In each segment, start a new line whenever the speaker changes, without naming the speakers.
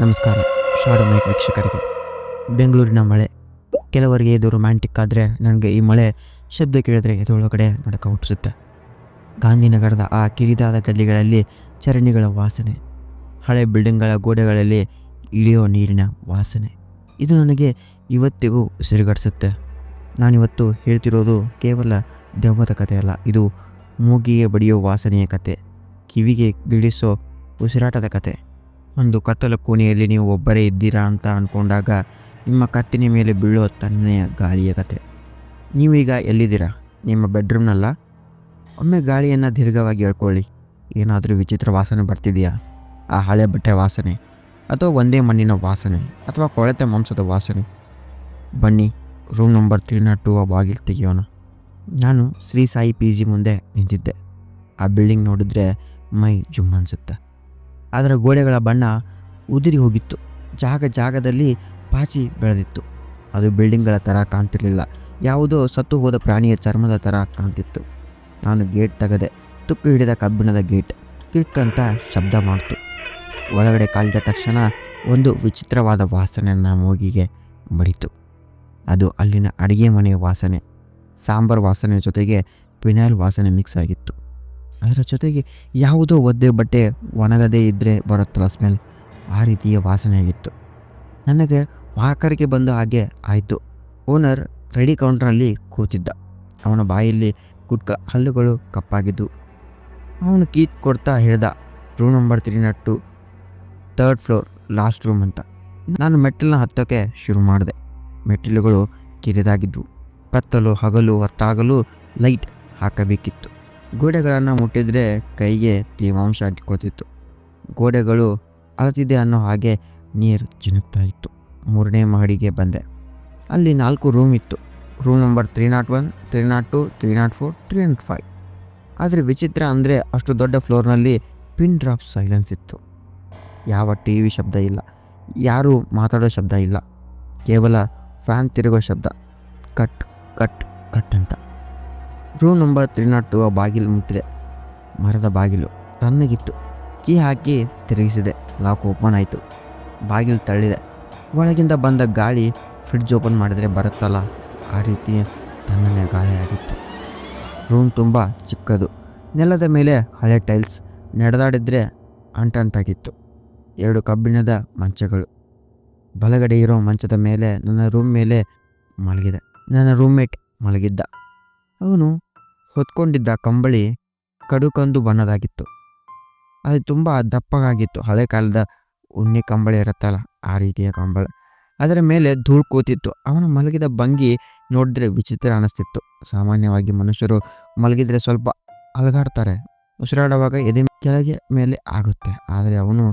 ನಮಸ್ಕಾರ. Shadow mic ವೀಕ್ಷಕರಿಗೆ. ಬೆಂಗಳೂರಿನ ಮಳೆ ಕೆಲವರಿಗೆ ಇದು ರೊಮ್ಯಾಂಟಿಕ್ ಆದರೆ ನನಗೆ ಈ ಮಳೆ ಶಬ್ದ ಕೇಳಿದ್ರೆ ಇದರೊಳಗಡೆ ನಡಕ ಹುಟ್ಟಿಸುತ್ತೆ. ಗಾಂಧಿನಗರದ ಆ ಕಿರಿದಾದ ಗಲ್ಲಿಗಳಲ್ಲಿ ಚರಂಡಿಗಳ ವಾಸನೆ, ಹಳೆ ಬಿಲ್ಡಿಂಗ್ಗಳ ಗೋಡೆಗಳಲ್ಲಿ ಇಳಿಯೋ ನೀರಿನ ವಾಸನೆ, ಇದು ನನಗೆ ಇವತ್ತಿಗೂ ಉಸಿರುಗಡಿಸುತ್ತೆ. ನಾನಿವತ್ತು ಹೇಳ್ತಿರೋದು ಕೇವಲ ದೆವ್ವದ ಕಥೆಯಲ್ಲ, ಇದು ಮೂಗಿಗೆ ಬಡಿಯೋ ವಾಸನೆಯ ಕತೆ, ಕಿವಿಗೆ ಗಿಳಿಸೋ ಉಸಿರಾಟದ ಕತೆ. ಒಂದು ಕತ್ತಲ ಕೋಣೆಯಲ್ಲಿ ನೀವು ಒಬ್ಬರೇ ಇದ್ದೀರಾ ಅಂತ ಅಂದ್ಕೊಂಡಾಗ ನಿಮ್ಮ ಕತ್ತಿನ ಮೇಲೆ ಬೀಳೋ ತಣ್ಣನೆಯ ಗಾಳಿಯ ಕತೆ. ನೀವೀಗ ಎಲ್ಲಿದ್ದೀರಾ? ನಿಮ್ಮ ಬೆಡ್ರೂಮ್ನಲ್ಲ? ಒಮ್ಮೆ ಗಾಳಿಯನ್ನು ದೀರ್ಘವಾಗಿ ಹೇಳ್ಕೊಳ್ಳಿ. ಏನಾದರೂ ವಿಚಿತ್ರ ವಾಸನೆ ಬರ್ತಿದೆಯಾ? ಆ ಹಳೆ ಬಟ್ಟೆ ವಾಸನೆ, ಅಥವಾ ಒಂದೇ ಮಣ್ಣಿನ ವಾಸನೆ, ಅಥವಾ ಕೊಳೆತ ಮಾಂಸದ ವಾಸನೆ? ಬನ್ನಿ, ರೂಮ್ ನಂಬರ್ 302 ಬಾಗಿಲು ತೆಗೆಯೋಣ. ನಾನು ಶ್ರೀ ಸಾಯಿ PG ಮುಂದೆ ನಿಂತಿದ್ದೆ. ಆ ಬಿಲ್ಡಿಂಗ್ ನೋಡಿದ್ರೆ ಮೈ ಜುಮ್ ಅನಿಸುತ್ತೆ. ಅದರ ಗೋಡೆಗಳ ಬಣ್ಣ ಉದುರಿ ಹೋಗಿತ್ತು, ಜಾಗದಲ್ಲಿ ಪಾಚಿ ಬೆಳೆದಿತ್ತು. ಅದು ಬಿಲ್ಡಿಂಗ್ಗಳ ಥರ ಕಾಣ್ತಿರ್ಲಿಲ್ಲ, ಯಾವುದೋ ಸತ್ತು ಹೋದ ಪ್ರಾಣಿಯ ಚರ್ಮದ ಥರ ಕಾಣ್ತಿತ್ತು. ನಾನು ಗೇಟ್ ತೆಗೆದೆ. ತುಕ್ಕು ಹಿಡಿದ ಕಬ್ಬಿಣದ ಗೇಟ್ ಕಿಕ್ ಅಂತ ಶಬ್ದ ಮಾಡ್ತು. ಒಳಗಡೆ ಕಾಲಿದ ತಕ್ಷಣ ಒಂದು ವಿಚಿತ್ರವಾದ ವಾಸನೆ ನನ್ನ ಮೂಗಿಗೆ ಬಡಿತು. ಅದು ಅಲ್ಲಿನ ಅಡುಗೆ ಮನೆಯ ವಾಸನೆ. ಸಾಂಬಾರು ವಾಸನೆ ಜೊತೆಗೆ ಫಿನೈಲ್ ವಾಸನೆ ಮಿಕ್ಸ್ ಆಗಿತ್ತು. ಅದರ ಜೊತೆಗೆ ಯಾವುದೋ ಒದ್ದೆ ಬಟ್ಟೆ ಒಣಗದೇ ಇದ್ದರೆ ಬರುತ್ತಲ್ಲ ಸ್ಮೆಲ್, ಆ ರೀತಿಯ ವಾಸನೆಯಾಗಿತ್ತು. ನನಗೆ ವಾಕರಿಗೆ ಬಂದ ಹಾಗೆ ಆಯಿತು. ಓನರ್ ರೆಡಿ ಕೌಂಟ್ರಲ್ಲಿ ಕೂತಿದ್ದ. ಅವನ ಬಾಯಲ್ಲಿ ಗುಟ್ಕ, ಹಲ್ಲುಗಳು ಕಪ್ಪಾಗಿದ್ದು. ಅವನು ಕೀತ್ ಕೊಡ್ತಾ ಹೇಳ್ದ, room number 302, 3rd floor, last room ಅಂತ. ನಾನು ಮೆಟ್ಟಿಲನ್ನ ಹತ್ತೋಕ್ಕೆ ಶುರು ಮಾಡಿದೆ. ಮೆಟ್ಟಿಲುಗಳು ಕಿರಿದಾಗಿದ್ವು. ಕತ್ತಲು ಹಗಲು ಹೊತ್ತಾಗಲು ಲೈಟ್ ಹಾಕಬೇಕಿತ್ತು. ಗೋಡೆಗಳನ್ನು ಮುಟ್ಟಿದ್ರೆ ಕೈಗೆ ತೇವಾಂಶ ಅಂಟಿಕೊಳ್ತಿತ್ತು. ಗೋಡೆಗಳು ಅಳತಿದೆ ಅನ್ನೋ ಹಾಗೆ ನೀರು ಜಿನುಗ್ತಾ ಇತ್ತು. 3ನೇ ಮಹಡಿಗೆ ಬಂದೆ. ಅಲ್ಲಿ 4 ರೂಮ್ ಇತ್ತು. Room number 301, 302, 304, 305. ಆದರೆ ವಿಚಿತ್ರ ಅಂದರೆ ಅಷ್ಟು ದೊಡ್ಡ ಫ್ಲೋರ್ನಲ್ಲಿ ಪಿನ್ ಡ್ರಾಪ್ ಸೈಲೆನ್ಸ್ ಇತ್ತು. ಯಾವ TV ಶಬ್ದ ಇಲ್ಲ, ಯಾರೂ ಮಾತಾಡೋ ಶಬ್ದ ಇಲ್ಲ, ಕೇವಲ ಫ್ಯಾನ್ ತಿರುಗೋ ಶಬ್ದ, ಕಟ್ ಕಟ್ ಕಟ್ ಅಂತ. ರೂಮ್ ನಂಬರ್ 302 ಬಾಗಿಲು ಮುಟ್ಟಿದೆ. ಮರದ ಬಾಗಿಲು ತಣ್ಣಗಿತ್ತು. ಕೀ ಹಾಕಿ ತಿರುಗಿಸಿದೆ. ಲಾಕ್ ಓಪನ್ ಆಯಿತು. ಬಾಗಿಲು ತಳ್ಳಿದೆ. ಒಳಗಿಂದ ಬಂದ ಗಾಳಿ ಫ್ರಿಡ್ಜ್ ಓಪನ್ ಮಾಡಿದರೆ ಬರುತ್ತಲ್ಲ, ಆ ರೀತಿ ತಣ್ಣನೆ ಗಾಳಿಯಾಗಿತ್ತು. ರೂಮ್ ತುಂಬ ಚಿಕ್ಕದು. ನೆಲದ ಮೇಲೆ ಹಳೆ ಟೈಲ್ಸ್, ನಡೆದಾಡಿದ್ರೆ ಅಂಟಂಟಾಗಿತ್ತು. 2 ಕಬ್ಬಿಣದ ಮಂಚಗಳು. ಬಲಗಡೆ ಇರೋ ಮಂಚದ ಮೇಲೆ ನನ್ನ ರೂಮ್ ಮೇಲೆ ಮಲಗಿದೆ. ನನ್ನ ರೂಮ್ಮೇಟ್ ಮಲಗಿದ್ದ. ಅವನು ಹೊತ್ಕೊಂಡಿದ್ದ ಕಂಬಳಿ ಕಡುಕಂದು ಬಣ್ಣದಾಗಿತ್ತು. ಅದು ತುಂಬ ದಪ್ಪಗಾಗಿತ್ತು. ಹಳೆ ಕಾಲದ ಉಣ್ಣೆ ಕಂಬಳಿ ಇರುತ್ತಲ್ಲ, ಆ ರೀತಿಯ ಕಂಬಳ. ಅದರ ಮೇಲೆ ಧೂಳು ಕೂತಿತ್ತು. ಅವನು ಮಲಗಿದ ಭಂಗಿ ನೋಡಿದ್ರೆ ವಿಚಿತ್ರ ಅನ್ನಿಸ್ತಿತ್ತು. ಸಾಮಾನ್ಯವಾಗಿ ಮನುಷ್ಯರು ಮಲಗಿದ್ರೆ ಸ್ವಲ್ಪ ಅಲಗಾಡ್ತಾರೆ, ಉಸಿರಾಡುವಾಗ ಎದೆ ಕೆಳಗೆ ಮೇಲೆ ಆಗುತ್ತೆ. ಆದರೆ ಅವನು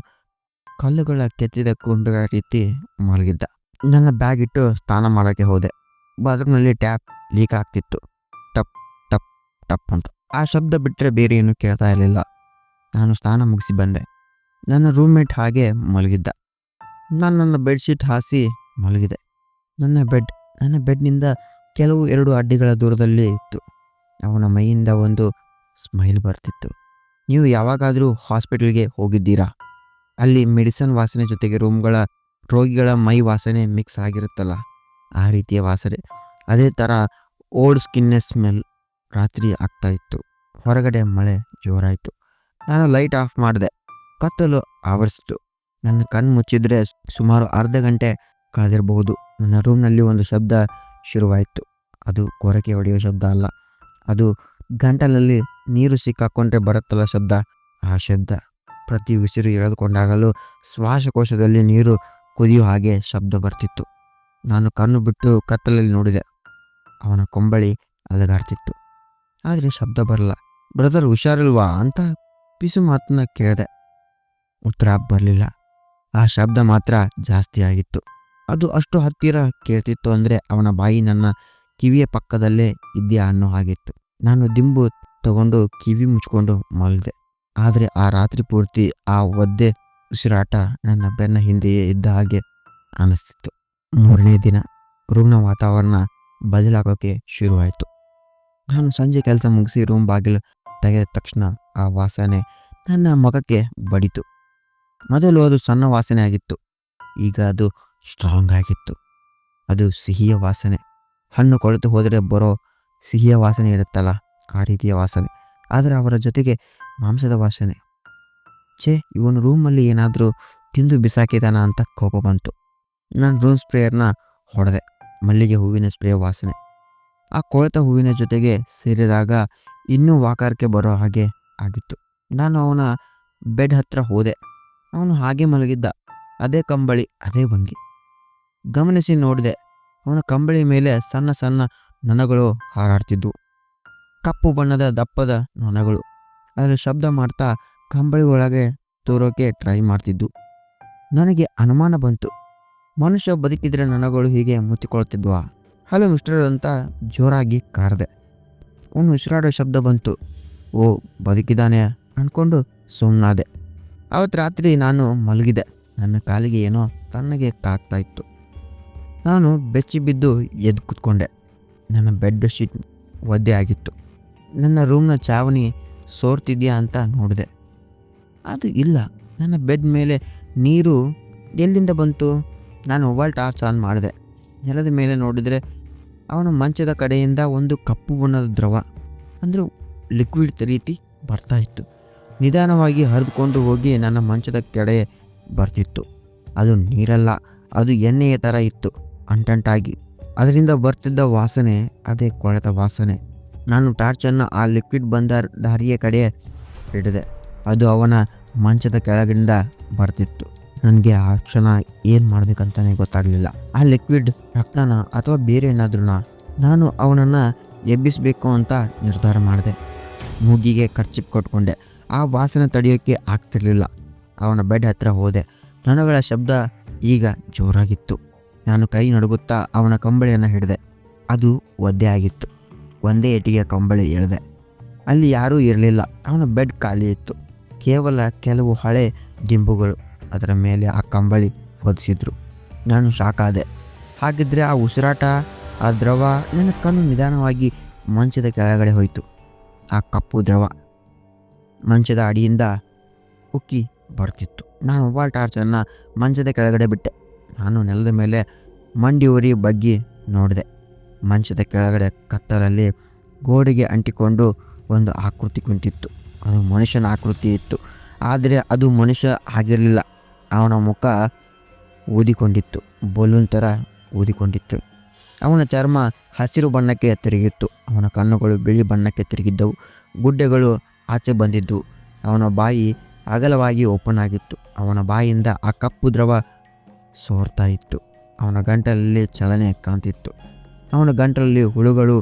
ಕಲ್ಲುಗಳ ಕೆತ್ತಿದ ಕೊಂಬೆಗಳ ರೀತಿ ಮಲಗಿದ್ದ. ನನ್ನ ಬ್ಯಾಗ್ ಇಟ್ಟು ಸ್ನಾನ ಮಾಡೋಕ್ಕೆ ಹೋದೆ. ಬಾತ್ರೂಮ್ನಲ್ಲಿ ಟ್ಯಾಪ್ ಲೀಕ್ ಆಗ್ತಿತ್ತು. ಟಪ್ ಟಪ್ ಟಪ್ ಅಂತ ಆ ಶಬ್ದ ಬಿಟ್ಟರೆ ಬೇರೆ ಏನೂ ಕೇಳ್ತಾ ಇರಲಿಲ್ಲ. ನಾನು ಸ್ನಾನ ಮುಗಿಸಿ ಬಂದೆ. ನನ್ನ ರೂಮ್ಮೇಟ್ ಹಾಗೆ ಮಲಗಿದ್ದ. ನಾನು ನನ್ನ ಬೆಡ್ಶೀಟ್ ಹಾಸಿ ಮಲಗಿದೆ. ನನ್ನ ಬೆಡ್ನಿಂದ ಕೆಲವು 2 ಅಡ್ಡಿಗಳ ದೂರದಲ್ಲಿ ಇತ್ತು. ಅವನ ಮೈಯಿಂದ ಒಂದು ಸ್ಮೈಲ್ ಬರ್ತಿತ್ತು. ನೀವು ಯಾವಾಗಾದರೂ ಹಾಸ್ಪಿಟಲ್ಗೆ ಹೋಗಿದ್ದೀರಾ? ಅಲ್ಲಿ ಮೆಡಿಸನ್ ವಾಸನೆ ಜೊತೆಗೆ ರೋಗಿಗಳ ಮೈ ವಾಸನೆ ಮಿಕ್ಸ್ ಆಗಿರುತ್ತಲ್ಲ, ಆ ರೀತಿಯ ವಾಸನೆ. ಅದೇ ಥರ ಓಲ್ಡ್ ಸ್ಕಿನ್ನೆಸ್ ಸ್ಮೆಲ್ ರಾತ್ರಿ ಆಗ್ತಾ ಇತ್ತು. ಹೊರಗಡೆ ಮಳೆ ಜೋರಾಯಿತು. ನಾನು ಲೈಟ್ ಆಫ್ ಮಾಡಿದೆ. ಕತ್ತಲು ಆವರಿಸಿತು. ನನ್ನ ಕಣ್ಣು ಮುಚ್ಚಿದ್ರೆ ಸುಮಾರು ಅರ್ಧ ಗಂಟೆ ಕಳೆದಿರಬಹುದು. ನನ್ನ ರೂಮ್ನಲ್ಲಿ ಒಂದು ಶಬ್ದ ಶುರುವಾಯಿತು. ಅದು ಗೊರಕೆ ಹೊಡೆಯೋ ಶಬ್ದ ಅಲ್ಲ, ಅದು ಗಂಟಲಲ್ಲಿ ನೀರು ಸಿಕ್ಕಾಕೊಂಡ್ರೆ ಬರುತ್ತಲ್ಲ ಶಬ್ದ, ಆ ಶಬ್ದ. ಪ್ರತಿ ಉಸಿರು ಎಳೆದುಕೊಂಡಾಗಲೂ ಶ್ವಾಸಕೋಶದಲ್ಲಿ ನೀರು ಕುದಿಯೋ ಹಾಗೆ ಶಬ್ದ ಬರ್ತಿತ್ತು. ನಾನು ಕಣ್ಣು ಬಿಟ್ಟು ಕತ್ತಲಲ್ಲಿ ನೋಡಿದೆ. ಅವನ ಕೊಂಬಳಿ ಅಲಗಾಡ್ತಿತ್ತು, ಆದರೆ ಶಬ್ದ ಬರಲ್ಲ. ಬ್ರದರ್ ಹುಷಾರಿಲ್ವಾ ಅಂತ ಪಿಸು ಮಾತನ್ನ ಕೇಳಿದೆ. ಉತ್ತರ ಬರಲಿಲ್ಲ. ಆ ಶಬ್ದ ಮಾತ್ರ ಜಾಸ್ತಿ ಆಗಿತ್ತು. ಅದು ಅಷ್ಟು ಹತ್ತಿರ ಕೇಳ್ತಿತ್ತು ಅಂದರೆ ಅವನ ಬಾಯಿ ನನ್ನ ಕಿವಿಯ ಪಕ್ಕದಲ್ಲೇ ಇದೆಯಾ ಅನ್ನೋ ಹಾಗಿತ್ತು. ನಾನು ದಿಂಬು ತಗೊಂಡು ಕಿವಿ ಮುಚ್ಕೊಂಡು ಮಲಗಿದೆ. ಆದರೆ ಆ ರಾತ್ರಿ ಪೂರ್ತಿ ಆ ಒದ್ದೆ ಉಸಿರಾಟ ನನ್ನ ಬೆನ್ನ ಹಿಂದೆಯೇ ಇದ್ದ ಹಾಗೆ ಅನ್ನಿಸ್ತಿತ್ತು. 3ನೇ ದಿನ ರೂಮ್ನ ವಾತಾವರಣ ಬದಲಾಗೋಕ್ಕೆ ಶುರುವಾಯಿತು. ನಾನು ಸಂಜೆ ಕೆಲಸ ಮುಗಿಸಿ ರೂಮ್ ಬಾಗಿಲು ತೆಗೆದ ತಕ್ಷಣ ಆ ವಾಸನೆ ನನ್ನ ಮುಖಕ್ಕೆ ಬಡಿತು. ಮೊದಲು ಅದು ಸಣ್ಣ ವಾಸನೆ ಆಗಿತ್ತು. ಈಗ ಅದು ಸ್ಟ್ರಾಂಗ್ ಆಗಿತ್ತು. ಅದು ಸಿಹಿಯ ವಾಸನೆ, ಹಣ್ಣು ಕೊಳೆತು ಹೋದರೆ ಬರೋ ಸಿಹಿಯ ವಾಸನೆ ಇರುತ್ತಲ್ಲ, ಆ ರೀತಿಯ ವಾಸನೆ. ಆದರೆ ಅವರ ಜೊತೆಗೆ ಮಾಂಸದ ವಾಸನೆ. ಇವನು ರೂಮಲ್ಲಿ ಏನಾದರೂ ತಿಂದು ಬಿಸಾಕಿದಾನ ಅಂತ ಕೋಪ ಬಂತು. ನಾನು ರೂಮ್ ಸ್ಪ್ರೇಯರ್ನ ಹೊಡೆದೆ. ಮಲ್ಲಿಗೆ ಹೂವಿನ ಸ್ಪ್ರೇ ವಾಸನೆ ಆ ಕೊಳೆತ ಹೂವಿನ ಜೊತೆಗೆ ಸೇರಿದಾಗ ಇನ್ನೂ ವಾಕರ್ಕೆ ಬರೋ ಹಾಗೆ ಆಗಿತ್ತು. ನಾನು ಅವನ ಬೆಡ್ ಹತ್ರ ಹೋದೆ. ಅವನು ಹಾಗೆ ಮಲಗಿದ್ದ, ಅದೇ ಕಂಬಳಿ, ಅದೇ ಭಂಗಿ. ಗಮನಿಸಿ ನೋಡಿದೆ, ಅವನ ಕಂಬಳಿ ಮೇಲೆ ಸಣ್ಣ ಸಣ್ಣ ನೊಣಗಳು ಹಾರಾಡ್ತಿದ್ವು. ಕಪ್ಪು ಬಣ್ಣದ ದಪ್ಪದ ನೊಣಗಳು. ಅದರ ಶಬ್ದ ಮಾಡ್ತಾ ಕಂಬಳಿ ಒಳಗೆ ತೋರೋಕೆ ಟ್ರೈ ಮಾಡ್ತಿದ್ವು. ನನಗೆ ಅನುಮಾನ ಬಂತು, ಮನುಷ್ಯ ಬದುಕಿದ್ರೆ ನೊಣಗಳು ಹೀಗೆ ಮುತ್ತಿಕೊಳ್ತಿದ್ವಾ? ಹಲೋ ಮಿಸ್ಟರ್ ಅಂತ ಜೋರಾಗಿ ಕರೆದೆ. ಅವನು ಉಸಿರಾಡೋ ಶಬ್ದ ಬಂತು. ಓ, ಬದುಕಿದ್ದಾನೆ ಅಂದ್ಕೊಂಡು ಸುಮ್ಮನಾದೆ. ಅವತ್ತು ರಾತ್ರಿ ನಾನು ಮಲಗಿದೆ. ನನ್ನ ಕಾಲಿಗೆ ಏನೋ ತಣ್ಣಗೆ ತಾಗ್ತಾ ಇತ್ತು. ನಾನು ಬೆಚ್ಚಿ ಬಿದ್ದು ಎದ್ದು ಕೂತ್ಕೊಂಡೆ. ನನ್ನ ಬೆಡ್ ಶೀಟ್ ಒದ್ದೆ ಆಗಿತ್ತು. ನನ್ನ ರೂಮ್ನ ಚಾವಣಿ ಸೋರ್ತಿದ್ಯಾ ಅಂತ ನೋಡಿದೆ. ಅದು ಇಲ್ಲ. ನನ್ನ ಬೆಡ್ ಮೇಲೆ ನೀರು ಎಲ್ಲಿಂದ ಬಂತು? ನಾನು ಮೊಬೈಲ್ ಟಾರ್ಚ್ ಆನ್ ಮಾಡಿದೆ. ನೆಲದ ಮೇಲೆ ನೋಡಿದರೆ ಅವನ ಮಂಚದ ಕಡೆಯಿಂದ ಒಂದು ಕಪ್ಪು ಬಣ್ಣದ ದ್ರವ, ಅಂದರೆ ಲಿಕ್ವಿಡ್ ರೀತಿ ಬರ್ತಾ ಇತ್ತು. ನಿಧಾನವಾಗಿ ಹರಿದುಕೊಂಡು ಹೋಗಿ ನನ್ನ ಮಂಚದ ಕಡೆ ಬರ್ತಿತ್ತು. ಅದು ನೀರಲ್ಲ, ಅದು ಎಣ್ಣೆಯ ಥರ ಇತ್ತು, ಅಂಟಂಟಾಗಿ. ಅದರಿಂದ ಬರ್ತಿದ್ದ ವಾಸನೆ ಅದೇ ಕೊಳೆತ ವಾಸನೆ. ನಾನು ಟಾರ್ಚನ್ನು ಆ ಲಿಕ್ವಿಡ್ ಬಂದ ದಾರಿಯ ಕಡೆ ಹಿಡಿದೆ. ಅದು ಅವನ ಮಂಚದ ಕೆಳಗಿಂದ ಬರ್ತಿತ್ತು. ನನಗೆ ಆ ಕ್ಷಣ ಏನು ಮಾಡ್ಬೇಕಂತಾನೆ ಗೊತ್ತಾಗಲಿಲ್ಲ. ಆ ಲಿಕ್ವಿಡ್ ರಕ್ತನ ಅಥವಾ ಬೇರೆ ಏನಾದ್ರೂ ನಾನು ಅವನನ್ನು ಎಬ್ಬಿಸಬೇಕು ಅಂತ ನಿರ್ಧಾರ ಮಾಡಿದೆ. ಮೂಗಿಗೆ ಕರ್ಚಿಪ್ ಕೊಟ್ಕೊಂಡೆ. ಆ ವಾಸನೆ ತಡೆಯೋಕ್ಕೆ ಆಗ್ತಿರ್ಲಿಲ್ಲ. ಅವನ ಬೆಡ್ ಹತ್ರ ಹೋದೆ. ನೊಣಗಳ ಶಬ್ದ ಈಗ ಜೋರಾಗಿತ್ತು. ನಾನು ಕೈ ನಡುಗುತ್ತಾ ಅವನ ಕಂಬಳಿಯನ್ನು ಹಿಡಿದೆ. ಅದು ಒದ್ದೆ ಆಗಿತ್ತು. ಒಂದೇ ಏಟಿಗೆ ಕಂಬಳಿ ಎಳೆದೆ. ಅಲ್ಲಿ ಯಾರೂ ಇರಲಿಲ್ಲ. ಅವನ ಬೆಡ್ ಖಾಲಿ ಇತ್ತು. ಕೇವಲ ಕೆಲವು ಹಳೆ ದಿಂಬುಗಳು ಅದರ ಮೇಲೆ ಆ ಕಂಬಳಿ ಹೊದಿಸಿದ್ರು. ನಾನು ಶಾಕ್ ಆದೆ. ಹಾಗಿದ್ರೆ ಆ ಉಸಿರಾಟ, ಆ ದ್ರವ. ನನ್ನ ಕಣ್ಣು ನಿಧಾನವಾಗಿ ಮಂಚದ ಕೆಳಗಡೆ ಹೋಯಿತು. ಆ ಕಪ್ಪು ದ್ರವ ಮಂಚದ ಅಡಿಯಿಂದ ಉಕ್ಕಿ ಬರ್ತಿತ್ತು. ನಾನು ಮೊಬೈಲ್ ಟಾರ್ಚನ್ನು ಮಂಚದ ಕೆಳಗಡೆ ಬಿಟ್ಟೆ. ನಾನು ನೆಲದ ಮೇಲೆ ಮಂಡಿ ಉರಿ ಬಗ್ಗಿ ನೋಡಿದೆ. ಮಂಚದ ಕೆಳಗಡೆ ಕತ್ತಲಲ್ಲಿ ಗೋಡೆಗೆ ಅಂಟಿಕೊಂಡು ಒಂದು ಆಕೃತಿ ಕುಂತಿತ್ತು. ಅದು ಮನುಷ್ಯನ ಆಕೃತಿ ಇತ್ತು, ಆದರೆ ಅದು ಮನುಷ್ಯ ಆಗಿರಲಿಲ್ಲ. ಅವನ ಮುಖ ಊದಿಕೊಂಡಿತ್ತು, ಬಲೂನ್ ಥರ ಊದಿಕೊಂಡಿತ್ತು. ಅವನ ಚರ್ಮ ಹಸಿರು ಬಣ್ಣಕ್ಕೆ ತಿರುಗಿತ್ತು. ಅವನ ಕಣ್ಣುಗಳು ಬಿಳಿ ಬಣ್ಣಕ್ಕೆ ತಿರುಗಿದ್ದವು. ಗುಡ್ಡೆಗಳು ಆಚೆ ಬಂದಿದ್ದವು. ಅವನ ಬಾಯಿ ಅಗಲವಾಗಿ ಓಪನ್ ಆಗಿತ್ತು. ಅವನ ಬಾಯಿಯಿಂದ ಆ ಕಪ್ಪು ದ್ರವ ಸೋರ್ತಾ ಇತ್ತು. ಅವನ ಗಂಟಲಲ್ಲಿ ಚಲನೆ ಕಾಣ್ತಿತ್ತು. ಅವನ ಗಂಟಲಲ್ಲಿ ಹುಳುಗಳು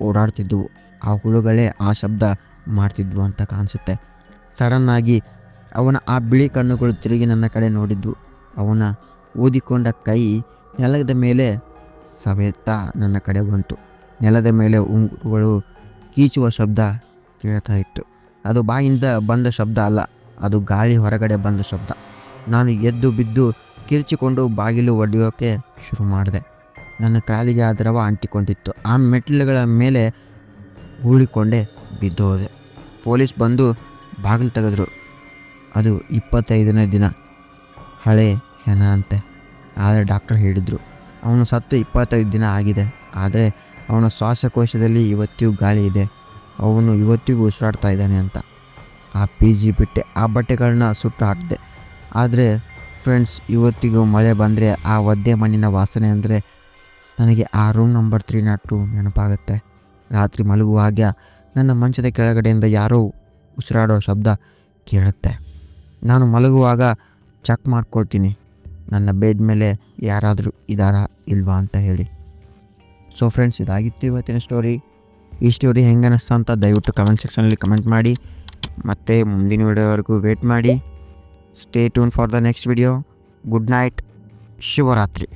ಓಡಾಡ್ತಿದ್ವು. ಆ ಹುಳುಗಳೇ ಆ ಶಬ್ದ ಮಾಡ್ತಿದ್ವು ಅಂತ ಕಾಣಿಸುತ್ತೆ. ಸಡನ್ನಾಗಿ ಅವನ ಆ ಬಿಳಿ ಕಣ್ಣುಗಳು ತಿರುಗಿ ನನ್ನ ಕಡೆ ನೋಡಿದ್ವು. ಅವನ ಊದಿಕೊಂಡ ಕೈ ನೆಲದ ಮೇಲೆ ಸವೆತಾ ನನ್ನ ಕಡೆ ಬಂತು. ನೆಲದ ಮೇಲೆ ಉಂಗುರುಗಳು ಕೀಚುವ ಶಬ್ದ ಕೇಳ್ತಾ ಇತ್ತು. ಅದು ಬಾಯಿಂದ ಬಂದ ಶಬ್ದ ಅಲ್ಲ, ಅದು ಗಾಳಿ ಹೊರಗಡೆ ಬಂದ ಶಬ್ದ. ನಾನು ಎದ್ದು ಬಿದ್ದು ಕಿರ್ಚಿಕೊಂಡು ಬಾಗಿಲು ಒಡೆಯೋಕ್ಕೆ ಶುರು ಮಾಡಿದೆ. ನನ್ನ ಕಾಲಿಗೆ ಆ ದ್ರವ ಅಂಟಿಕೊಂಡಿತ್ತು. ಆ ಮೆಟ್ಟಿಲುಗಳ ಮೇಲೆ ಉಳಿಕೊಂಡೆ ಬಿದ್ದೋದೆ. ಪೊಲೀಸ್ ಬಂದು ಬಾಗಿಲು ತೆಗೆದ್ರು. ಅದು 25ನೇ ದಿನ, ಹಳೆ ಹೆಣ ಅಂತೆ. ಆದರೆ ಡಾಕ್ಟರ್ ಹೇಳಿದರು ಅವನು ಸತ್ತು 25 ದಿನ ಆಗಿದೆ. ಆದರೆ ಅವನ ಶ್ವಾಸಕೋಶದಲ್ಲಿ ಇವತ್ತಿಗೂ ಗಾಳಿ ಇದೆ. ಅವನು ಇವತ್ತಿಗೂ ಉಸಿರಾಡ್ತಾ ಇದ್ದಾನೆ ಅಂತ. ಆ PG ಬಿಟ್ಟೆ. ಆ ಬಟ್ಟೆಗಳನ್ನ ಸುಟ್ಟು ಹಾಕಿದೆ. ಆದರೆ ಫ್ರೆಂಡ್ಸ್, ಇವತ್ತಿಗೂ ಮಳೆ ಬಂದರೆ ಆ ಒದ್ದೆ ಮಣ್ಣಿನ ವಾಸನೆ ಅಂದರೆ ನನಗೆ ಆ ರೂಮ್ ನಂಬರ್ 302 ನೆನಪಾಗುತ್ತೆ. ರಾತ್ರಿ ಮಲಗುವಾಗ ನನ್ನ ಮಂಚದ ಕೆಳಗಡೆಯಿಂದ ಯಾರೋ ಉಸಿರಾಡೋ ಶಬ್ದ ಕೇಳುತ್ತೆ. ನಾನು ಮಲಗುವಾಗ ಚೆಕ್ ಮಾಡ್ಕೊಳ್ತೀನಿ ನನ್ನ ಬೆಡ್ ಮೇಲೆ ಯಾರಾದರೂ ಇದ್ದಾರಾ ಇಲ್ವಾ ಅಂತ ಹೇಳಿ. ಸೊ ಫ್ರೆಂಡ್ಸ್, ಇದಾಗಿತ್ತು ಇವತ್ತಿನ ಸ್ಟೋರಿ. ಈ ಸ್ಟೋರಿ ಹೆಂಗೆ ಅನ್ನಿಸ್ತು ಅಂತ ದಯವಿಟ್ಟು ಕಮೆಂಟ್ ಸೆಕ್ಷನಲ್ಲಿ ಕಮೆಂಟ್ ಮಾಡಿ. ಮತ್ತು ಮುಂದಿನ ವಿಡಿಯೋವರೆಗೂ ವೇಟ್ ಮಾಡಿ. Stay tune for the next video. Good night. Shivaratri.